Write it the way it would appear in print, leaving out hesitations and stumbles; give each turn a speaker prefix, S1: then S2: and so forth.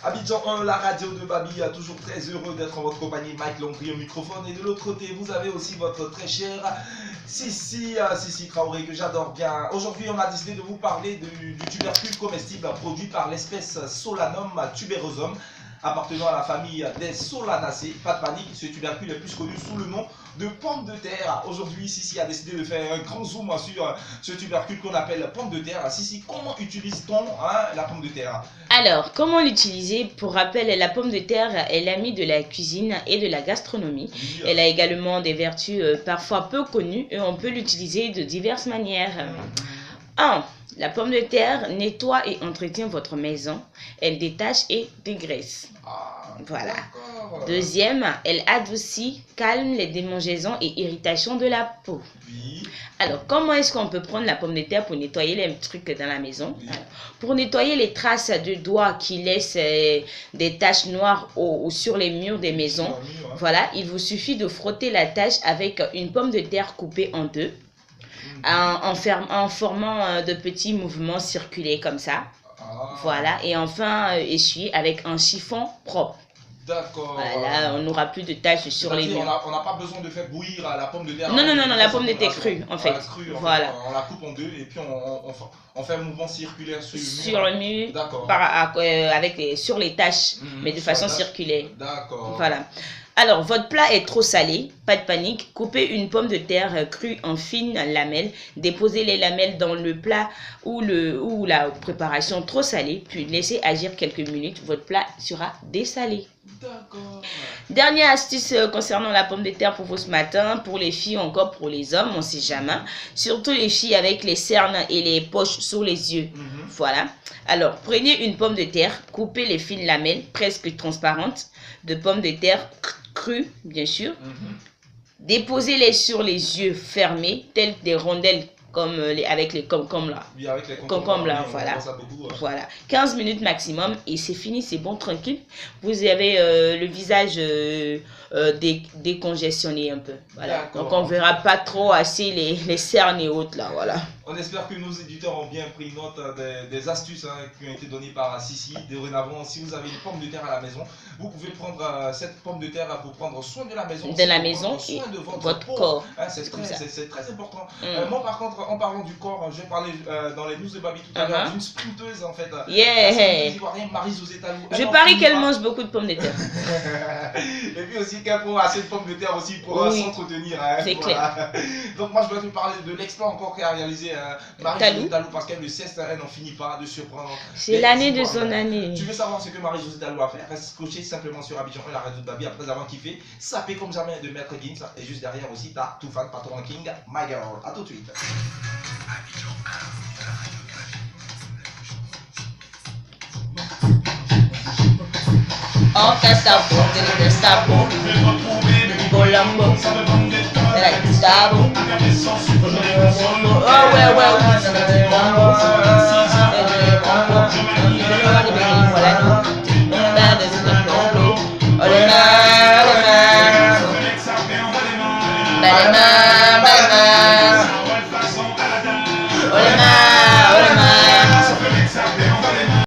S1: Abidjan 1, la radio de Babi, toujours très heureux d'être en votre compagnie. Mike Longry au microphone. Et de l'autre côté, vous avez aussi votre très cher Sissi Traoré, que j'adore bien. Aujourd'hui, on a décidé de vous parler du tubercule comestible produit par l'espèce Solanum tuberosum, appartenant à la famille des Solanacées. Pas de panique, ce tubercule est plus connu sous le nom de pomme de terre. Aujourd'hui, Sissi a décidé de faire un grand zoom sur ce tubercule qu'on appelle pomme de terre. Sissi, comment utilise-t-on la pomme de terre?
S2: Alors, comment l'utiliser? Pour rappel, la pomme de terre est l'amie de la cuisine et de la gastronomie. Oui. Elle a également des vertus parfois peu connues et on peut l'utiliser de diverses manières. 1. La pomme de terre nettoie et entretient votre maison. Elle détache et dégraisse. Voilà. 2. Elle adoucit, calme les démangeaisons et irritations de la peau.
S1: Oui.
S2: Alors, comment est-ce qu'on peut prendre la pomme de terre pour nettoyer les trucs dans la maison? Oui. Alors, pour nettoyer les traces de doigts qui laissent des taches noires sur les murs des maisons, voilà, il vous suffit de frotter la tache avec une pomme de terre coupée en deux, en formant de petits mouvements circulés comme ça. Voilà, et enfin essuyer avec un chiffon propre.
S1: D'accord.
S2: Voilà, on n'aura plus de taches sur les murs.
S1: On n'a pas besoin de faire bouillir la pomme de terre.
S2: Non, la pomme de terre crue, en fait. Voilà.
S1: On la coupe en deux et puis on fait un mouvement circulaire sur le mur.
S2: Sur le mur, sur les taches, mais de façon circulaire.
S1: D'accord.
S2: Voilà. Alors, votre plat est trop salé, pas de panique. Coupez une pomme de terre crue en fines lamelles. Déposez les lamelles dans le plat ou la préparation trop salée, puis laissez agir quelques minutes. Votre plat sera dessalé.
S1: D'accord.
S2: Dernière astuce concernant la pomme de terre pour vous ce matin, pour les filles ou encore pour les hommes, on ne sait jamais. Surtout les filles avec les cernes et les poches sous les yeux. Voilà. Alors, prenez une pomme de terre, coupez les fines lamelles presque transparentes de pommes de terre crues, bien sûr. Déposez-les sur les yeux fermés, telles des rondelles avec les concombres là.
S1: Oui, avec les
S2: concombres là,
S1: oui,
S2: voilà.
S1: Beaucoup,
S2: Voilà. 15 minutes maximum et c'est fini, c'est bon, tranquille. Vous avez le visage décongestionné un peu. Voilà. Donc on verra pas trop assez les cernes et autres là, voilà.
S1: On espère que nos éditeurs ont bien pris note des astuces qui ont été données par Sissi. Dorénavant, si vous avez une pomme de terre à la maison, vous pouvez prendre cette pomme de terre pour prendre soin de la maison.
S2: De la maison et
S1: soin de
S2: votre corps.
S1: C'est très important. Moi, par contre, en parlant du corps, je parlais dans les news de Babi tout à l'heure d'une sprinteuse en fait. Marie-Josée Talou.
S2: Je parie qu'elle mange beaucoup de pommes de terre.
S1: Et puis aussi qu'elle prend assez de pommes de terre aussi pour s'entretenir.
S2: C'est clair.
S1: Donc moi, je dois te parler de l'exploit encore qu'a réalisé Marie-Josée Talou parce qu'elle le sait, elle n'en finit pas de surprendre.
S2: C'est l'année de son année.
S1: Tu veux savoir ce que Marie-Josée Talou a fait? Reste scotché simplement sur Abidjan 1, la radio de Babi, après avoir kiffé, sapé comme jamais de Maître Gims. Et juste derrière aussi, t'as Toufan, Patron King, My Girl. A tout de suite.
S2: Oh, Gustavo, Gustavo, Bolombo, Gustavo. Oh, ouais.